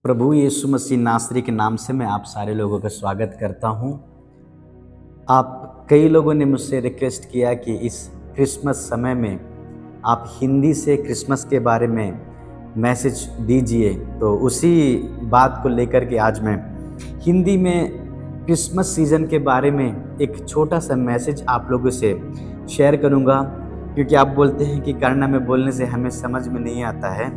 प्रभु यीशु मसीह नासरी के नाम से मैं आप सारे लोगों का स्वागत करता हूं। आप कई लोगों ने मुझसे रिक्वेस्ट किया कि इस क्रिसमस समय में आप हिंदी से क्रिसमस के बारे में मैसेज दीजिए, तो उसी बात को लेकर के आज मैं हिंदी में क्रिसमस सीज़न के बारे में एक छोटा सा मैसेज आप लोगों से शेयर करूंगा। क्योंकि आप बोलते हैं कि कन्नड़ा में बोलने से हमें समझ में नहीं आता है,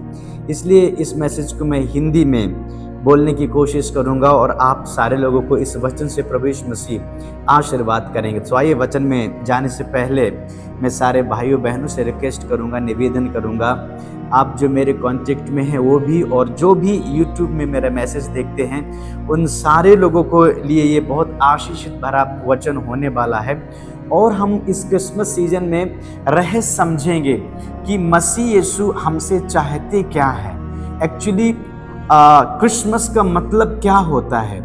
इसलिए इस मैसेज को मैं हिंदी में बोलने की कोशिश करूंगा और आप सारे लोगों को इस वचन से प्रभु यीशु मसीह आशीर्वाद करेंगे। तो आइए वचन में जाने से पहले मैं सारे भाइयों बहनों से रिक्वेस्ट करूंगा, निवेदन करूंगा, आप जो मेरे कांटेक्ट में हैं वो भी और जो भी यूट्यूब में मेरा मैसेज देखते हैं उन सारे लोगों को लिए ये बहुत आशीषित भरा वचन होने वाला है। और हम इस क्रिसमस सीजन में रह समझेंगे कि मसीह यीशु हमसे चाहते क्या है। एक्चुअली क्रिसमस का मतलब क्या होता है,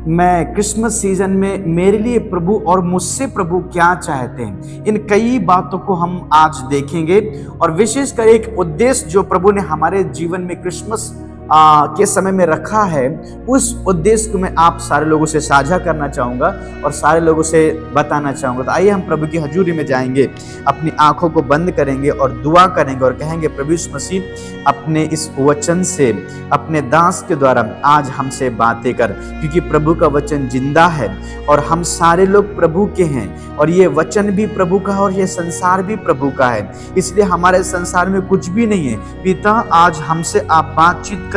मैं क्रिसमस सीजन में मेरे लिए प्रभु और मुझसे प्रभु क्या चाहते हैं, इन कई बातों को हम आज देखेंगे। और विशेषकर एक उद्देश्य जो प्रभु ने हमारे जीवन में क्रिसमस के समय में रखा है, उस उद्देश्य को मैं आप सारे लोगों से साझा करना चाहूँगा और सारे लोगों से बताना चाहूँगा। तो आइए हम प्रभु की हजूरी में जाएंगे, अपनी आंखों को बंद करेंगे और दुआ करेंगे और कहेंगे, प्रभु यीशु मसीह अपने इस वचन से अपने दास के द्वारा आज हमसे बातें कर, क्योंकि प्रभु का वचन जिंदा है और हम सारे लोग प्रभु के हैं और ये वचन भी प्रभु का है और ये संसार भी प्रभु का है, इसलिए हमारे संसार में कुछ भी नहीं है। पिता, आज हमसे आप बातचीत करें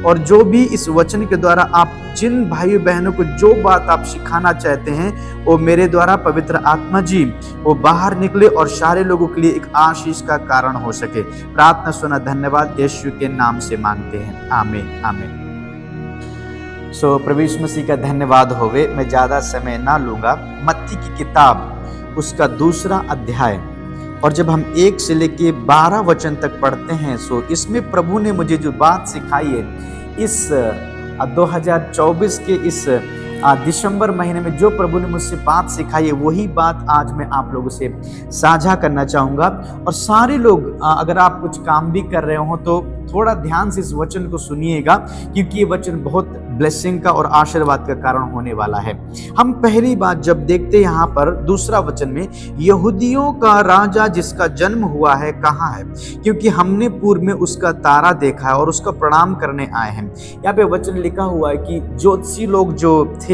और जो भी इस वचन के द्वारा आप जिन भाई बहनों को जो बात आप सिखाना चाहते हैं वो मेरे द्वारा पवित्र आत्मा जी वो बाहर निकले और सारे लोगों के लिए एक आशीष का कारण हो सके। प्रार्थना सुना, धन्यवाद यीशु के नाम से मांगते हैं, आमीन आमीन। प्रभु यीशु मसीह का धन्यवाद होवे। मैं ज्यादा समय ना लूंगा। मत्ती की किताब उसका 2 अध्याय और जब हम 1 से लेके 12 वचन तक पढ़ते हैं, इसमें प्रभु ने मुझे जो बात सिखाई है, इस 2024 के इस दिसंबर महीने में जो प्रभु ने मुझसे बात सिखाई है, वही बात आज मैं आप लोगों से साझा करना चाहूँगा। और सारे लोग अगर आप कुछ काम भी कर रहे हो तो थोड़ा ध्यान से इस वचन को सुनिएगा, क्योंकि ये वचन बहुत ब्लेसिंग का और आशीर्वाद का कारण होने वाला है। हम पहली बात जब देखते हैं यहाँ पर 2 वचन में, यहूदियों का राजा जिसका जन्म हुआ है कहाँ है, क्योंकि हमने पूर्व में उसका तारा देखा है और उसका प्रणाम करने आए हैं। यहाँ पे वचन लिखा हुआ है कि ज्योतिषी लोग जो थे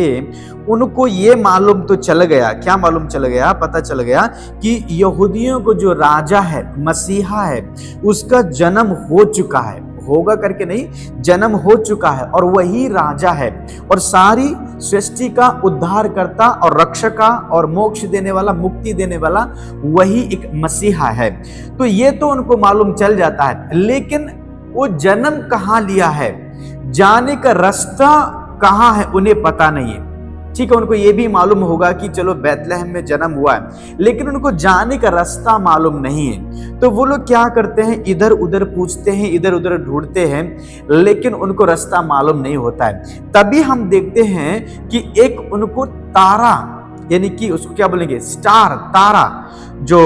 उनको ये मालूम तो चल गया, क्या मालूम चल गया, पता चल गया कि यहूदियों को जो राजा है, मसीहा है, उसका जन्म हो चुका है। होगा करके नहीं, जन्म हो चुका है और वही राजा है और सारी सृष्टि का उद्धार करता और रक्षका और मोक्ष देने वाला, मुक्ति देने वाला वही एक मसीहा है। तो ये तो उनको मालूम चल जाता है, लेकिन वो जन्म कहाँ लिया है, जाने का रास्ता कहाँ है, उन्हें पता नहीं है। ठीक है, उनको ये भी मालूम होगा कि चलो बैतलहम में जन्म हुआ है, लेकिन उनको जाने का रास्ता मालूम नहीं है। तो वो लोग क्या करते हैं, इधर उधर पूछते हैं, इधर उधर ढूंढते हैं, लेकिन उनको रास्ता मालूम नहीं होता है। तभी हम देखते हैं कि एक उनको तारा, यानी कि उसको क्या बोलेंगे, स्टार, तारा, जो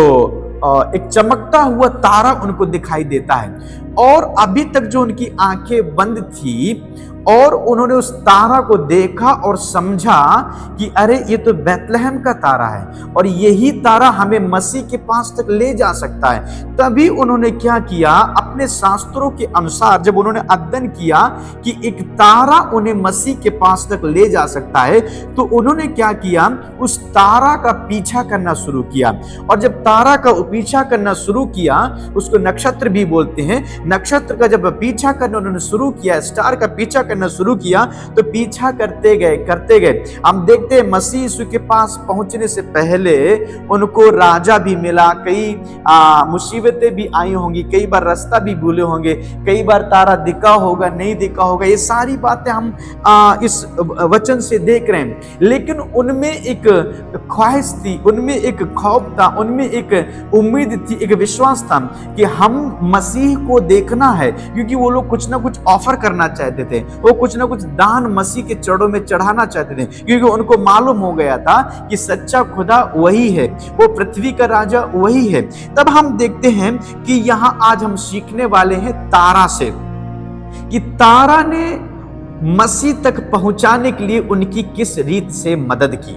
एक चमकता हुआ तारा उनको दिखाई देता है। और अभी तक जो उनकी आंखें बंद थी और उन्होंने उस तारा को देखा और समझा कि अरे ये तो बैतलहम का तारा है और यही तारा हमें मसीह के पास तक ले जा सकता है। तभी उन्होंने क्या किया, अपने शास्त्रों के अनुसार जब उन्होंने अध्ययन किया कि एक तारा उन्हें मसीह के पास तक ले जा सकता है, तो उन्होंने क्या किया, उस तारा का पीछा करना शुरू किया। और जब तारा का पीछा करना शुरू किया, उसको नक्षत्र भी बोलते हैं, नक्षत्र का जब पीछा करना उन्होंने शुरू किया, स्टार का पीछा करना शुरू किया, तो पीछा करते गए। हम देखते हैं मसीह यीशु के पास पहुंचने से पहले उनको राजा भी मिला, कई मुसीबतें भी आई होंगी, कई बार रास्ता भी भूले होंगे, कई बार तारा दिखा होगा, नहीं दिखा होगा। ये सारी बातें हम इस वचन से देख रहे हैं। लेकिन उनमें एक ख्वाहिश थी, उनमें एक खौफ था, उनमें एक उम्मीद थी, एक विश्वास था कि हम मसीह को देखना है, क्योंकि वो लोग कुछ ना कुछ ऑफर करना चाहते थे, वो कुछ ना कुछ दान मसीह के चरणों में चढ़ाना चाहते थे, क्योंकि उनको मालूम हो गया था कि सच्चा खुदा वही है, वो पृथ्वी का राजा वही है। तब हम देखते हैं कि यहाँ आज हम सीखने वाले हैं तारा से, कि तारा ने मसीह तक पहुंचाने के लिए उनकी किस रीत से मदद की।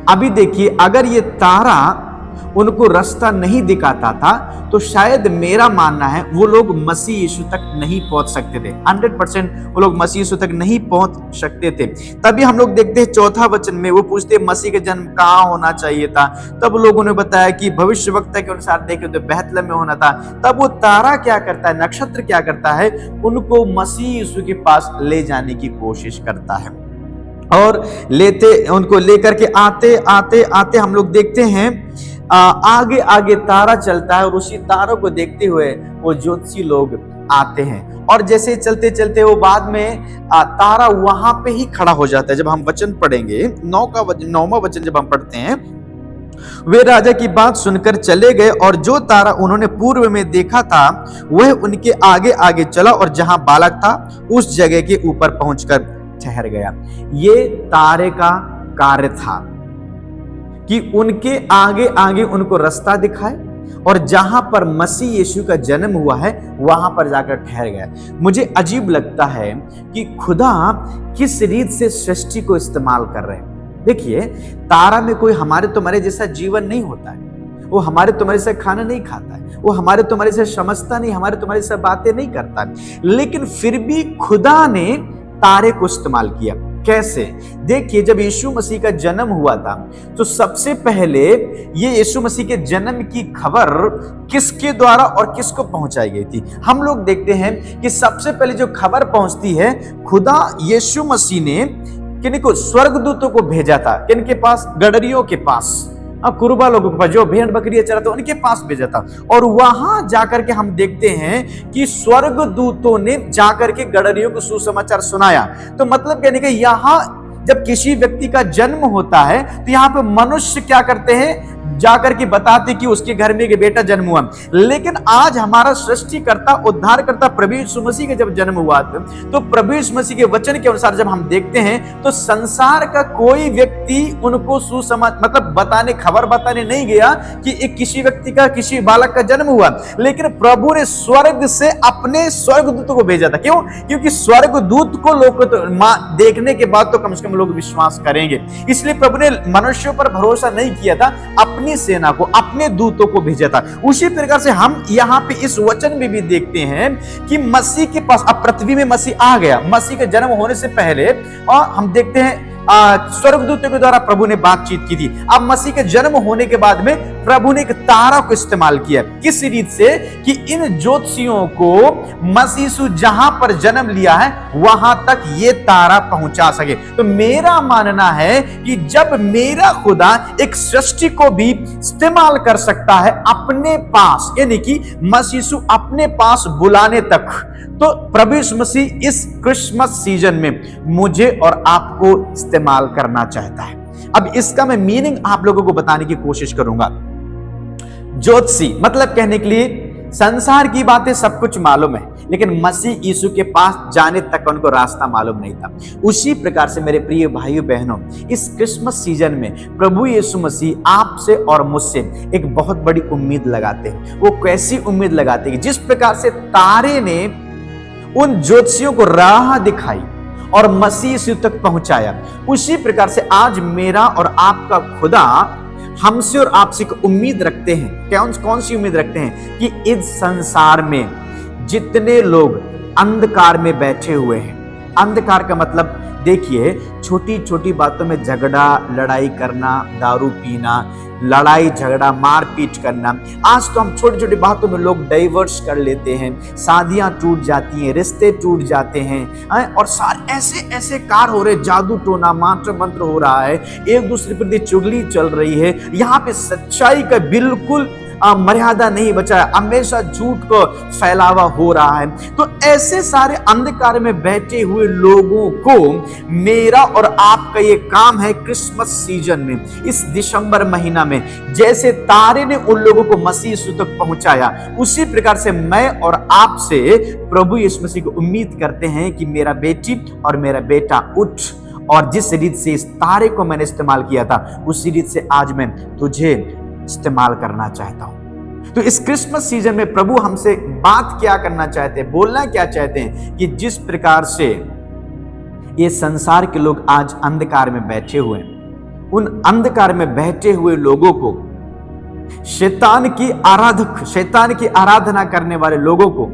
अभी देखिए, अगर ये तारा उनको रास्ता नहीं दिखाता था तो शायद मेरा मानना है वो लोग मसीह यीशु तक नहीं पहुंच सकते थे। 100% वो लोग मसीह यीशु तक नहीं पहुंच सकते थे। तभी हम लोग देखते हैं 4 वचन में वो पूछते मसीह का जन्म कहाँ होना चाहिए था। तब लोगों ने बताया कि भविष्यवक्ता के अनुसार देखें तो बेथलेहम में होना था। तब वो तारा क्या करता है, नक्षत्र क्या करता है, उनको मसीह यीशु के पास ले जाने की कोशिश करता है। और उनको लेकर के आते आते आते हम लोग देखते हैं आगे आगे तारा चलता है और उसी तारों को देखते हुए वो ज्योतिषी लोग आते हैं। और जैसे चलते चलते वो बाद में तारा वहां पे ही खड़ा हो जाता है। जब हम वचन पढ़ेंगे 9वां वचन जब हम पढ़ते हैं, वे राजा की बात सुनकर चले गए और जो तारा उन्होंने पूर्व में देखा था वह उनके आगे आगे चला और जहां बालक था उस जगह के ऊपर पहुंचकर ठहर गया। ये तारे का कार्य था कि उनके आगे आगे उनको रास्ता दिखाए और जहां पर मसीह यीशु का जन्म हुआ है वहां पर जाकर ठहर गया। मुझे अजीब लगता है कि खुदा किस रीत से सृष्टि को इस्तेमाल कर रहे हैं। देखिए, तारा में कोई हमारे तुम्हारे जैसा जीवन नहीं होता है, वो हमारे तुम्हारे से खाना नहीं खाता है, वो हमारे तुम्हारे से समझता नहीं, हमारे तुम्हारे से बातें नहीं करता, लेकिन फिर भी खुदा ने तारे को इस्तेमाल किया। कैसे? देखिए, जब यीशु मसीह का जन्म हुआ था तो सबसे पहले ये यीशु मसीह के जन्म की खबर किसके द्वारा और किसको पहुंचाई गई थी। हम लोग देखते हैं कि सबसे पहले जो खबर पहुंचती है, खुदा यीशु मसीह ने किनको स्वर्गदूतों को भेजा था। किनके पास? गडरियों के पास, कुर्बा लोगों के पास, जो भेड़ बकरियां चराते उनके पास भेजा था। और वहां जाकर के हम देखते हैं कि स्वर्गदूतों ने जाकर के गडरियों को सुसमाचार सुनाया। तो मतलब कहने का, यहां जब किसी व्यक्ति का जन्म होता है तो यहाँ पे मनुष्य क्या करते हैं, जाकर के बताते कि उसके घर में एक बेटा जन्म हुआ। लेकिन आज हमारा सृष्टिकर्ता उद्धारकर्ता प्रभु यीशु मसीह का जब जन्म हुआ तो प्रभु यीशु मसीह के वचन के अनुसार जब हम देखते हैं तो संसार का कोई व्यक्ति उनको मतलब खबर बताने नहीं गया कि एक किसी व्यक्ति का, किसी बालक का जन्म हुआ। लेकिन प्रभु ने स्वर्ग से अपने स्वर्गदूतों को भेजा था। क्यों? क्योंकि स्वर्गदूत को लोग तो देखने के बाद तो कम से कम लोग विश्वास करेंगे। इसलिए प्रभु ने मनुष्यों पर भरोसा नहीं किया था, अपनी सेना को, अपने दूतों को भेजा था। उसी प्रकार से हम यहाँ पे इस वचन में भी देखते हैं कि मसीह के पास, अब पृथ्वी में मसीह आ गया। मसीह के जन्म होने से पहले और हम देखते हैं स्वर्गदूतों के द्वारा प्रभु ने बातचीत की थी। अब मसीह के जन्म होने के बाद में प्रभु ने एक तारा को इस्तेमाल किया। किस रीत से? कि इन ज्योतिषियों को मसीह यीशु जहां पर जन्म लिया है वहां तक ये तारा पहुंचा सके। तो मेरा मानना है कि जब मेरा खुदा एक सृष्टि को भी इस्तेमाल कर सकता है अपने पास, यानी कि मसीह यीशु अपने पास बुलाने तक, तो प्रभु यीशु मसीह इस क्रिसमस सीजन में मुझे और आपको इस्तेमाल करना चाहता है। अब इसका मैं मीनिंग आप लोगों को बताने की कोशिश करूंगा। ज्योतिषी मतलब कहने के लिए संसार की बातें सब कुछ मालूम है, लेकिन मसीह यीशु के पास जाने तक उनको रास्ता मालूम नहीं था। उसी प्रकार से मेरे प्रिय भाइयों बहनों, इस क्रिसमस सीजन में प्रभु यीशु मसीह आपसे और मुझसे एक बहुत बड़ी उम्मीद लगाते हैं। वो कैसी उम्मीद लगाते हैं? जिस प्रकार से तारे ने उन ज्योतिषियों को राह दिखाई और मसीह यीशु तक पहुंचाया, उसी प्रकार से आज मेरा और आपका खुदा हमसे और आपसे एक उम्मीद रखते हैं। कौन सी उम्मीद रखते हैं? कि इस संसार में जितने लोग अंधकार में बैठे हुए हैं, अंधकार का मतलब देखिए, छोटी छोटी बातों में झगड़ा लड़ाई करना, दारू पीना, लड़ाई झगड़ा मारपीट करना। आज तो हम छोटी छोटी बातों में लोग डाइवर्स कर लेते हैं, शादियां टूट जाती हैं, रिश्ते टूट जाते हैं और सारे ऐसे ऐसे कार्य हो रहे, जादू टोना मात्र मंत्र हो रहा है, एक दूसरे पर चुगली चल रही है। यहाँ पे सच्चाई का बिल्कुल मर्यादा नहीं बचा है, हमेशा झूठ को फैलावा हो रहा है। तो ऐसे सारे अंधकार में बैठे हुए लोगों को मेरा और आपका ये काम है क्रिसमस सीजन में, इस दिसंबर महीना में, जैसे तारे ने उन लोगों को मसीह यीशु तक पहुंचाया, उसी प्रकार से मैं और आपसे प्रभु यीशु मसीह को उम्मीद करते हैं कि मेरा बेटी और मेरा बेटा उठ, और जिस रीत से इस तारे को मैंने इस्तेमाल किया था उसी रीत से आज मैं तुझे इस्तेमाल करना चाहता हूं। तो इस क्रिसमस सीजन में प्रभु हमसे बात क्या करना चाहते हैं, बोलना क्या चाहते हैं? कि जिस प्रकार से ये संसार के लोग आज अंधकार में बैठे हुए हैं। उन अंधकार में बैठे हुए लोगों को, शैतान की आराधना करने वाले लोगों को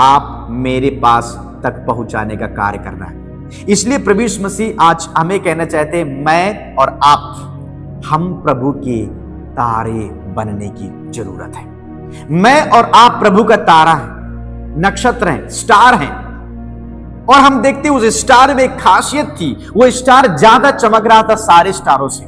आप मेरे पास तक पहुंचाने का कार्य करना है। इसलिए प्रभु यीशु मसीह आज हमें कहना चाहते हैं, मैं और आप, हम प्रभु के तारे बनने की जरूरत है। मैं और आप प्रभु का तारा है, नक्षत्र हैं, स्टार हैं। और हम देखते हैं उस स्टार में एक खासियत थी, वो स्टार ज्यादा चमक रहा था सारे स्टारों से,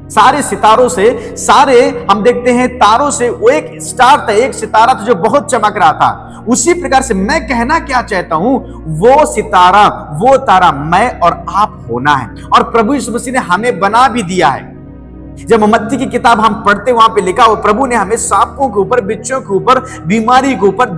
सारे सितारों से, सारे हम देखते हैं तारों से। वो एक स्टार था, एक सितारा था जो बहुत चमक रहा था। उसी प्रकार से मैं कहना क्या चाहता हूं, वो सितारा, वो तारा मैं और आप होना है। और प्रभु यीशु मसीह ने हमें बना भी दिया है। जब मत्ती की किताब हम पढ़ते, वहां पे लिखा हो, प्रभु ने हमें सांपों के ऊपर, बिच्छों के ऊपर, बीमारी के ऊपर,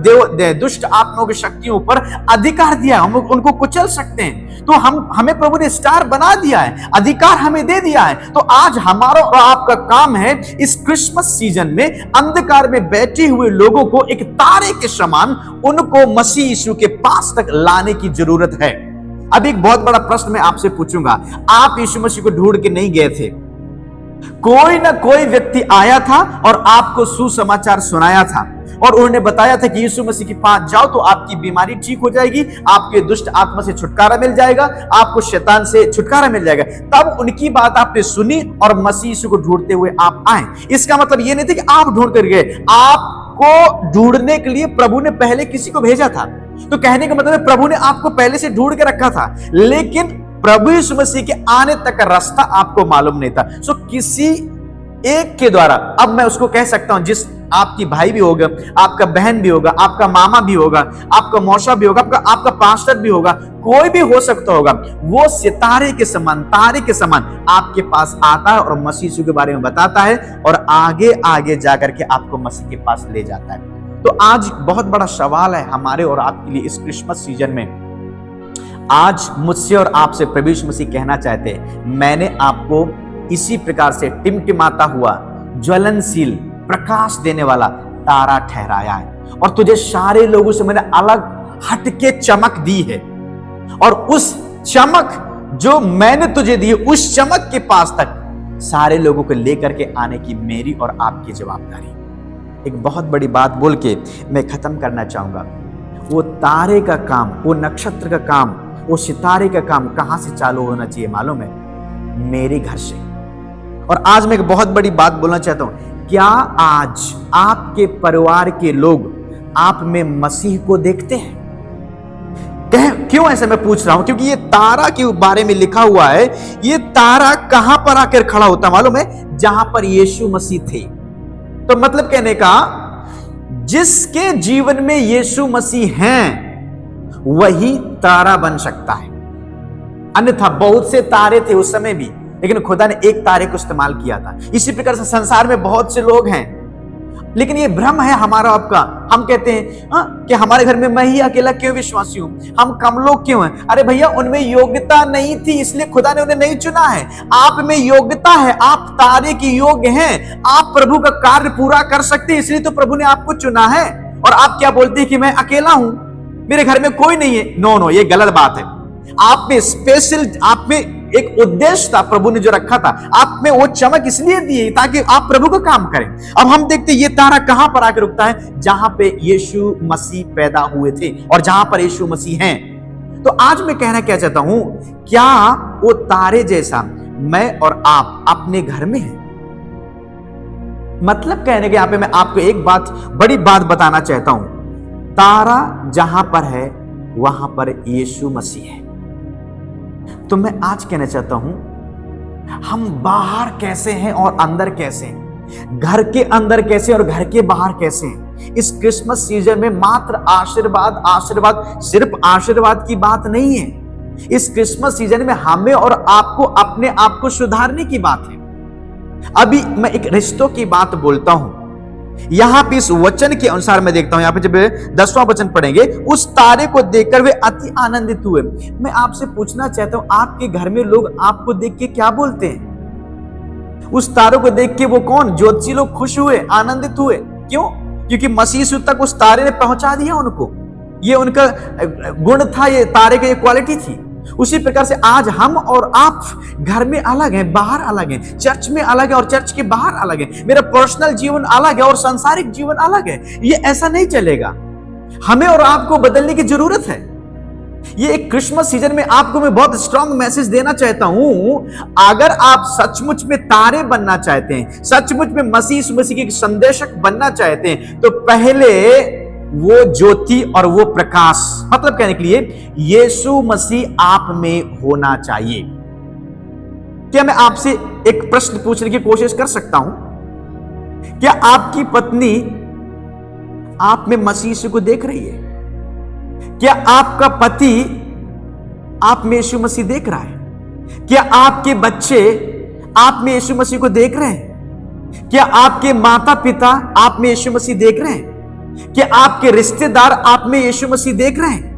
दुष्ट आत्माओं की शक्तियों पर अधिकार दिया है। हम उनको कुचल सकते हैं। तो हमें प्रभु ने स्टार बना दिया है, अधिकार हमें दे दिया है। तो आज हमारा और आपका काम है इस क्रिसमस सीजन में अंधकार में बैठे हुए लोगों को एक तारे के समान उनको मसीह यीशु के पास तक लाने की जरूरत है। अब एक बहुत बड़ा प्रश्न मैं आपसे पूछूंगा, आप यीशु मसीह को ढूंढ के नहीं गए थे, कोई ना कोई व्यक्ति आया था और आपको सुसमाचार सुनाया था और उन्होंने बताया था कि यीशु मसीह के पास जाओ तो आपकी बीमारी ठीक हो जाएगी, आपके दुष्ट आत्मा से छुटकारा मिल जाएगा, आपको शैतान से छुटकारा मिल जाएगा। तब उनकी बात आपने सुनी और मसीह यीशु को ढूंढते हुए आप आए। इसका मतलब यह नहीं था कि आप ढूंढ कर गए, आपको ढूंढने के लिए प्रभु ने पहले किसी को भेजा था। तो कहने का मतलब है प्रभु ने आपको पहले से ढूंढ के रखा था, लेकिन प्रभु यीशु मसीह के आने तक का रास्ता आपको मालूम नहीं था। सो किसी एक के द्वारा, अब मैं उसको कह सकता हूं, जिस आपकी भाई भी होगा, आपका बहन भी होगा, आपका मामा भी होगा, आपका मौसा भी होगा, आपका पास्टर भी होगा, कोई भी हो सकता होगा, वो सितारे के समान, तारे के समान आपके पास आता है और मसीह यीशु के बारे में बताता है और आगे आगे जाकर के आपको मसीह के पास ले जाता है। तो आज बहुत बड़ा सवाल है हमारे और आपके लिए इस क्रिसमस सीजन में। आज मुझसे और आपसे प्रभु यीशु मसीह कहना चाहते हैं, मैंने आपको इसी प्रकार से टिमटिमाता हुआ, ज्वलनशील, प्रकाश देने वाला तारा ठहराया है और तुझे सारे लोगों से मैंने अलग हटके चमक दी है। और उस चमक जो मैंने तुझे दी है, उस चमक के पास तक सारे लोगों को लेकर के आने की मेरी और आपकी जवाबदारी। एक बहुत बड़ी बात बोल के मैं खत्म करना चाहूंगा। वो तारे का काम, वो नक्षत्र का काम, वो सितारे का काम कहां से चालू होना चाहिए मालूम है? मेरे घर से। और आज मैं एक बहुत बड़ी बात बोलना चाहता हूं, क्या आज आपके परिवार के लोग आप में मसीह को देखते हैं? क्यों ऐसा मैं पूछ रहा हूं? क्योंकि ये तारा के बारे में लिखा हुआ है। ये तारा कहां पर आकर खड़ा होता मालूम है? जहां पर यीशु मसीह थे। तो मतलब कहने का, जिसके जीवन में यीशु मसीह हैं वही तारा बन सकता है। अन्यथा बहुत से तारे थे उस समय भी, लेकिन खुदा ने एक तारे को इस्तेमाल किया था। इसी प्रकार से संसार में बहुत से लोग हैं, लेकिन ये भ्रम है हमारा आपका। हम कहते हैं कि हमारे घर में मैं ही अकेला क्यों विश्वासी हूं, हम कम लोग क्यों हैं? अरे भैया, उनमें योग्यता नहीं थी, इसलिए खुदा ने उन्हें नहीं चुना है। आप में योग्यता है, आप तारे की योग्य हैं, आप प्रभु का कार्य पूरा कर सकते हैं, इसलिए तो प्रभु ने आपको चुना है। और आप क्या बोलते हैं कि मैं अकेला हूं, मेरे घर में कोई नहीं है? नो, ये गलत बात है। आप में स्पेशल, आप में एक उद्देश्य था प्रभु ने जो रखा था, आप में वो चमक इसलिए दी है ताकि आप प्रभु का काम करें। अब हम देखते हैं ये तारा कहां पर आकर रुकता है? जहां पे यीशु मसीह पैदा हुए थे और जहां पर यीशु मसीह हैं। तो आज मैं कहना क्या चाहता हूं, क्या वो तारे जैसा मैं और आप अपने घर में हैं? मतलब कहने के यहां पे मैं आपको एक बात, बड़ी बात बताना चाहता हूं। तारा जहां पर है वहां पर यीशु मसीह है। तो मैं आज कहना चाहता हूं, हम बाहर कैसे हैं और अंदर कैसे हैं, घर के अंदर कैसे और घर के बाहर कैसे हैं। इस क्रिसमस सीजन में मात्र आशीर्वाद, सिर्फ आशीर्वाद की बात नहीं है। इस क्रिसमस सीजन में हमें और आपको अपने आप को सुधारने की बात है। अभी मैं एक रिश्तों की बात बोलता हूं। यहां पे इस वचन के अनुसार मैं देखता हूं, यहां पे जब 10वां वचन पढ़ेंगे, उस तारे को देखकर वे अति आनंदित हुए। मैं आपसे पूछना चाहता हूं, आपके घर में लोग आपको देख के क्या बोलते हैं? उस तारे को देख के वो कौन ज्योतिषी लोग खुश हुए, आनंदित हुए? क्यों? क्योंकि मसीह यीशु तक उस तारे ने पहुंचा दिया उनको। ये उनका गुण था, ये तारे की क्वालिटी थी। उसी प्रकार से आज हम और आप घर में अलग हैं, बाहर अलग हैं, चर्च में अलग है और चर्च के बाहर अलग है। मेरा पर्सनल जीवन अलग है और सांसारिक जीवन अलग है। ये ऐसा नहीं चलेगा। हमें और आपको बदलने की जरूरत है। ये एक क्रिसमस सीजन में आपको मैं बहुत स्ट्रांग मैसेज देना चाहता हूं। अगर आप सचमुच में तारे बनना चाहते हैं, सचमुच में मसीह के संदेशक बनना चाहते हैं, तो पहले वो ज्योति और वो प्रकाश, मतलब कहने के लिए यीशु मसीह आप में होना चाहिए। क्या मैं आपसे एक प्रश्न पूछने की कोशिश कर सकता हूं? क्या आपकी पत्नी आप में मसीह को देख रही है? क्या आपका पति आप में यीशु मसीह देख रहा है? क्या आपके बच्चे आप में यीशु मसीह को देख रहे हैं? क्या आपके माता पिता आप में यीशु मसीह देख रहे हैं? क्या आपके रिश्तेदार आप में यीशु मसीह देख रहे हैं?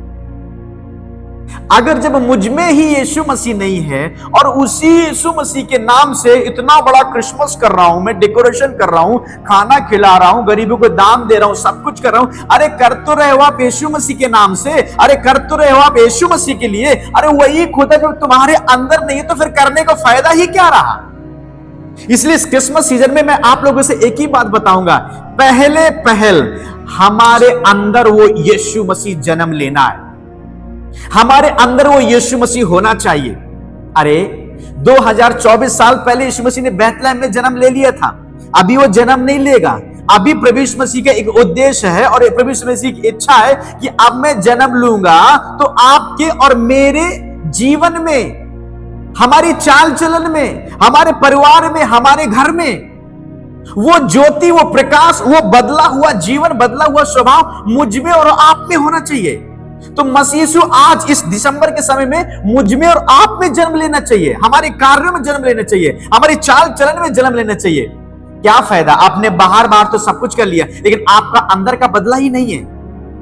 अगर जब मुझ में ही यीशु मसीह नहीं है और उसी यीशु मसीह के नाम से इतना बड़ा क्रिसमस कर रहा हूं, मैं डेकोरेशन कर रहा हूं, खाना खिला रहा हूं, गरीबों को दान दे रहा हूं, सब कुछ कर रहा हूं, अरे कर तो रहे हो आप यीशु मसीह के नाम से, अरे कर तो रहे हो आप यीशु मसीह के लिए, अरे वही खुदा जो तुम्हारे अंदर नहीं है, तो फिर करने का फायदा ही क्या रहा? इसलिए इस क्रिसमस सीजन में मैं आप लोगों से एक ही बात बताऊंगा, पहले पहल हमारे अंदर वो यीशु मसीह जन्म लेना है। हमारे अंदर वो यीशु मसीह होना चाहिए। अरे 2024 साल पहले यीशु मसीह ने बैतलहम में जन्म ले लिया था, अभी वो जन्म नहीं लेगा। अभी प्रभु यीशु मसीह का एक उद्देश्य है और प्रभु यीशु मसीह की इच्छा है कि अब मैं जन्म लूंगा तो आपके और मेरे जीवन में, हमारी चाल चलन में, हमारे परिवार में, हमारे घर में वो ज्योति, वो प्रकाश, वो बदला हुआ जीवन, बदला हुआ स्वभाव मुझ में और आप में होना चाहिए। तो मसीह यीशु आज इस दिसंबर के समय में मुझ में और आप में जन्म लेना चाहिए, हमारे कार्यों में जन्म लेना चाहिए, हमारी चाल चलन में जन्म लेना चाहिए। क्या फायदा, आपने बाहर बाहर तो सब कुछ कर लिया, लेकिन आपका अंदर का बदला ही नहीं है,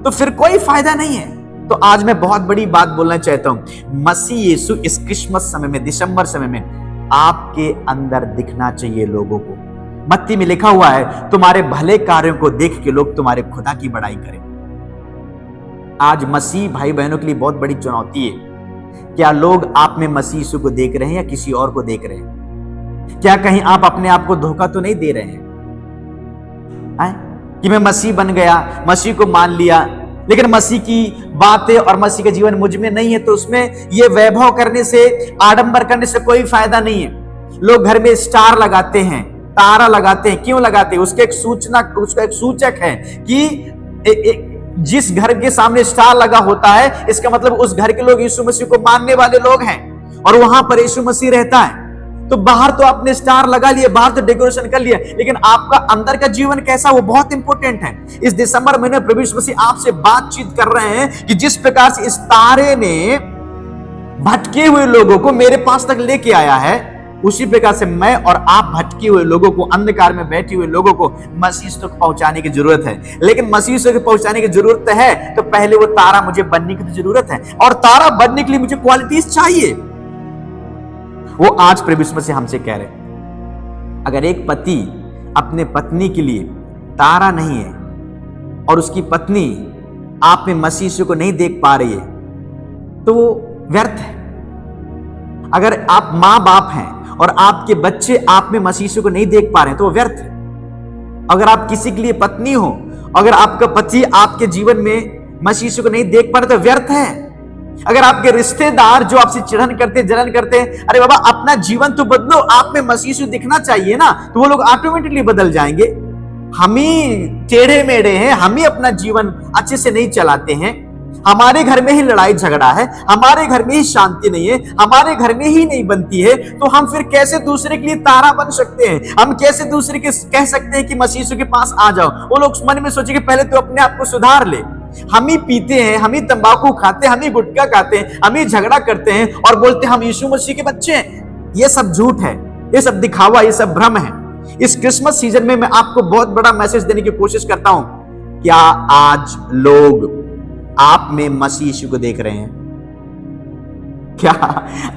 तो फिर कोई फायदा नहीं है। तो आज मैं बहुत बड़ी बात बोलना चाहता हूं, मसीह यीशु इस क्रिसमस समय में, दिसंबर समय में आपके अंदर दिखना चाहिए लोगों को। मत्ती में लिखा हुआ है, तुम्हारे भले कार्यों को देख के लोग तुम्हारे खुदा की बड़ाई करें। आज मसीह भाई बहनों के लिए बहुत बड़ी चुनौती है। क्या लोग आप में मसीह यीशु को देख रहे हैं या किसी और को देख रहे हैं? क्या कहीं आप अपने आप को धोखा तो नहीं दे रहे हैं कि मैं मसीह बन गया, मसीह को मान लिया, लेकिन मसीह की बातें और मसीह का जीवन मुझ में नहीं है, तो उसमें ये वैभव करने से, आडंबर करने से कोई फायदा नहीं है। लोग घर में स्टार लगाते हैं, तारा लगाते हैं, क्यों लगाते हैं? उसके एक सूचना, उसका एक सूचक है कि जिस घर के सामने स्टार लगा होता है, इसका मतलब उस घर के लोग यीशु मसीह को मानने वाले लोग हैं और वहां पर यीशु मसीह रहता है। तो बाहर तो आपने स्टार लगा लिए, बाहर तो डेकोरेशन कर लिया, लेकिन आपका अंदर का जीवन कैसा, वो बहुत इंपॉर्टेंट है। इस दिसंबर महीने प्रभु यीशु मसीह आपसे बातचीत कर रहे हैं कि जिस प्रकार से इस तारे ने भटके हुए लोगों को मेरे पास तक लेके आया है, उसी प्रकार से मैं और आप भटके हुए लोगों को, अंधकार में बैठे हुए लोगों को मसीह तक पहुंचाने की जरूरत है। लेकिन मसीह तक पहुंचाने की जरूरत है तो पहले वो तारा मुझे बनने की जरूरत है, और तारा बनने के लिए मुझे क्वालिटीज चाहिए। वो आज प्रभु यीशु मसीह हमसे कह रहे हैं, अगर एक पति अपने पत्नी के लिए तारा नहीं है और उसकी पत्नी आप में मसीह यीशु को नहीं देख पा रही है, तो वो व्यर्थ है। अगर आप मां बाप हैं और आपके बच्चे आप में मसीह यीशु को नहीं देख पा रहे हैं, तो वो व्यर्थ है। अगर आप किसी के लिए पत्नी हो, अगर आपका पति आपके जीवन में मसीह यीशु को नहीं देख पा रहे, तो व्यर्थ है। अगर आपके रिश्तेदार जो आपसे चिढ़न करते, जलन करते हैं, अरे बाबा अपना जीवन तो बदलो, आप में मसीह यीशु दिखना चाहिए ना, तो वो लोग ऑटोमेटिकली बदल जाएंगे। हम ही टेढ़े मेढ़े हैं, हम ही अपना जीवन अच्छे से नहीं चलाते हैं, हमारे घर में ही लड़ाई झगड़ा है, हमारे घर में ही शांति नहीं है, हमारे घर में ही नहीं बनती है, तो हम फिर कैसे दूसरे के लिए तारा बन सकते हैं? हम कैसे दूसरे के कह सकते हैं कि मसीह यीशु के पास आ जाओ? वो लोग मन में सोचे कि पहले तो अपने आप को सुधार ले। हम ही पीते हैं, हम ही तंबाकू खाते हैं, हम ही गुटखा खाते हैं, हम ही झगड़ा करते हैं और बोलते हैं हम यीशु मसीह के बच्चे हैं। ये सब झूठ है, ये सब दिखावा, ये सब भ्रम है। इस क्रिसमस सीजन में मैं आपको बहुत बड़ा मैसेज देने की कोशिश करता हूं। क्या आज लोग आप में मसीह यीशु को देख रहे हैं? क्या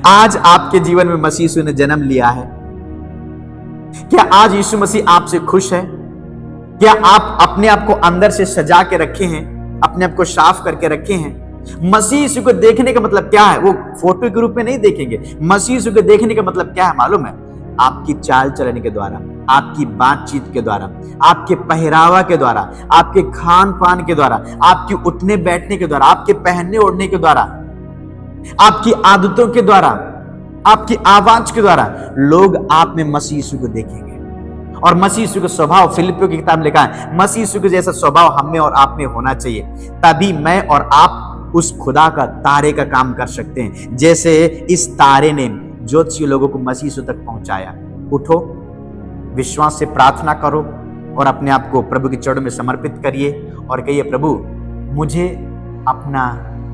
आज आपके जीवन में मसीह यीशु ने जन्म लिया है? क्या आज यीशु मसीह आपसे खुश है? क्या आप अपने आप को अंदर से सजा के रखे हैं? अपने आप को साफ करके रखे हैं। मसीह यीशु को देखने का मतलब क्या है? वो फोटो के रूप में नहीं देखेंगे। मसीह यीशु को देखने का मतलब क्या है मालूम है? आपकी चाल चलन के द्वारा, आपकी बातचीत के द्वारा, आपके पहरावा के द्वारा, आपके खान पान के द्वारा, आपकी उठने बैठने के द्वारा, आपके पहनने ओढ़ने के द्वारा, आपकी आदतों के द्वारा, आपकी आवाज के द्वारा लोग आप में मसीह यीशु को देखेंगे। और मसीह यीशु का स्वभाव, फिलिपियों की किताब में लिखा है, मसीह यीशु के जैसा स्वभाव हम में और आप में होना चाहिए, तभी मैं और आप उस खुदा का तारे का काम कर सकते हैं। जैसे इस तारे ने ज्योतिषी लोगों को मसीह यीशु तक पहुंचाया। उठो, विश्वास से प्रार्थना करो और अपने आप को प्रभु के चरणों में समर्पित करिए और कहिए, प्रभु मुझे अपना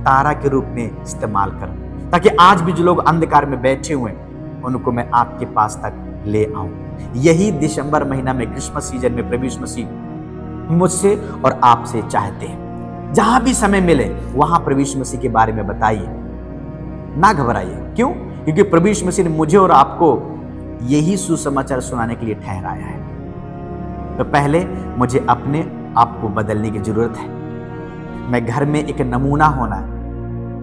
तारा के रूप में इस्तेमाल करो, ताकि आज भी जो लोग अंधकार में बैठे हुए हैं उनको मैं आपके पास तक ले आऊं। यही दिसंबर महीना में, क्रिसमस सीजन में प्रभु यीशु मसीह मुझसे और आपसे चाहते हैं। जहां भी समय मिले वहां प्रभु यीशु मसीह के बारे में बताइए, ना घबराइए। क्यों? क्योंकि प्रभु यीशु मसीह ने मुझे और आपको यही सुसमाचार सुनाने के लिए ठहराया है। तो पहले मुझे अपने आप को बदलने की जरूरत है। मैं घर में एक नमूना होना है।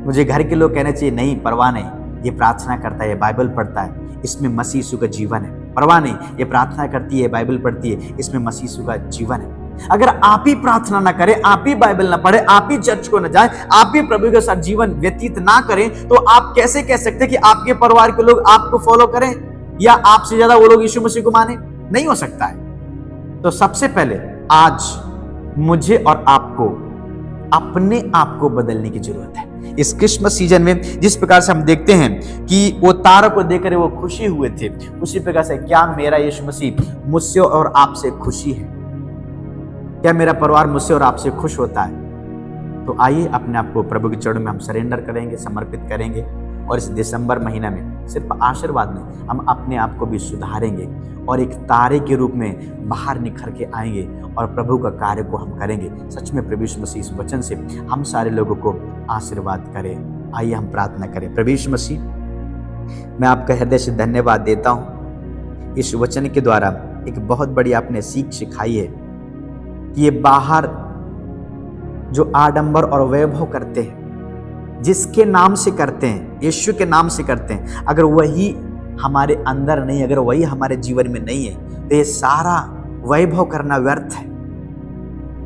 मुझे घर के लोग कहना चाहिए, नहीं परवाह नहीं, ये प्रार्थना करता है, ये बाइबल पढ़ता है, इसमें मसीह यीशु का जीवन है। परवाह नहीं, ये प्रार्थना करती है, बाइबल पढ़ती है, इसमें मसीह यीशु का जीवन है। अगर आप ही प्रार्थना ना करें, आप ही बाइबल ना पढ़े, आप ही चर्च को ना जाए, आप ही प्रभु के साथ जीवन व्यतीत ना करें, तो आप कैसे कह सकते हैं कि आपके परिवार के लोग आपको फॉलो करें या आपसे ज्यादा वो लोग यीशु मसीह को माने? नहीं हो सकता है। तो सबसे पहले आज मुझे और आपको अपने आप को बदलने की जरूरत है। इस क्रिसमस सीजन में जिस प्रकार से हम देखते हैं कि वो तारा को देखकर वो खुशी हुए थे, उसी प्रकार से क्या मेरा यीशु मसीह मुझसे और आपसे खुशी है? क्या मेरा परिवार मुझसे और आपसे खुश होता है? तो आइए अपने आप को प्रभु के चरणों में हम सरेंडर करेंगे, समर्पित करेंगे और इस दिसंबर महीना में सिर्फ आशीर्वाद में हम अपने आप को भी सुधारेंगे और एक तारे के रूप में बाहर निखर के आएंगे और प्रभु का कार्य को हम करेंगे। सच में प्रभु यीशु मसीह इस वचन से हम सारे लोगों को आशीर्वाद करें। आइए हम प्रार्थना करें। प्रभु यीशु मसीह, मैं आपका हृदय से धन्यवाद देता हूँ। इस वचन के द्वारा एक बहुत बड़ी आपने सीख सिखाई है कि ये बाहर जो आडंबर और वैभव करते हैं, जिसके नाम से करते हैं, यीशु के नाम से करते हैं, अगर वही हमारे अंदर नहीं, अगर वही हमारे जीवन में नहीं है, तो ये सारा वैभव करना व्यर्थ है।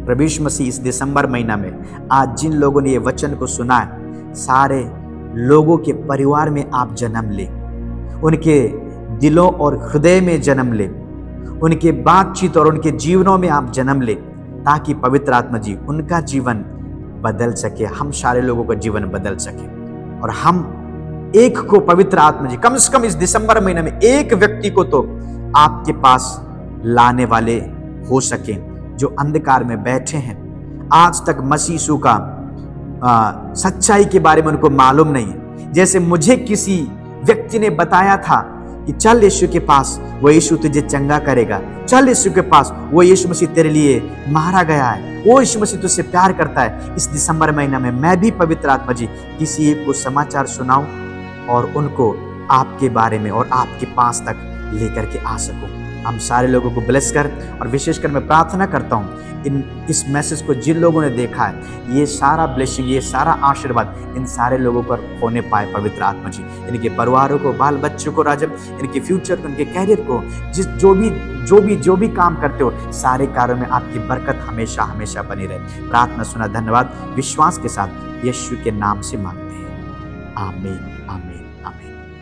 प्रभु यीशु मसीह, इस दिसंबर महीना में आज जिन लोगों ने ये वचन को सुना है, सारे लोगों के परिवार में आप जन्म ले, उनके दिलों और हृदय में जन्म ले, उनके बातचीत और उनके जीवनों में आप जन्म ले, ताकि पवित्र आत्मा जी उनका जीवन बदल सके, हम सारे लोगों का जीवन बदल सके और हम एक को पवित्र आत्मा जी कम से कम इस दिसंबर महीने में एक व्यक्ति को तो आपके पास लाने वाले हो सके, जो अंधकार में बैठे हैं, आज तक मसीह यीशु का सच्चाई के बारे में उनको मालूम नहीं है। जैसे मुझे किसी व्यक्ति ने बताया था कि चल यीशु के पास, वो यीशु तुझे चंगा करेगा, चल यीशु के पास, वो यीशु मसीह तेरे लिए मारा गया है, वो यीशु मसीह तुझसे प्यार करता है। इस दिसंबर महीना में मैं भी पवित्र आत्मा जी किसी एक को समाचार सुनाऊं और उनको आपके बारे में और आपके पास तक लेकर के आ सकूं। हम सारे लोगों को ब्लेस कर, और विशेषकर मैं प्रार्थना करता हूं इस मैसेज को जिन लोगों ने देखा है, ये सारा ब्लेसिंग, ये सारा आशीर्वाद इन सारे लोगों पर होने पाए पवित्र आत्मा जी। इनके परिवारों को, बाल बच्चों को राजब, इनके फ्यूचर को, इनके कैरियर को, जो भी काम करते हो, सारे कार्यों में आपकी बरकत हमेशा हमेशा बनी रहे। प्रार्थना सुना, धन्यवाद, विश्वास के साथ यीशु के नाम से मांगते हैं, आमीन, आमीन, आमीन।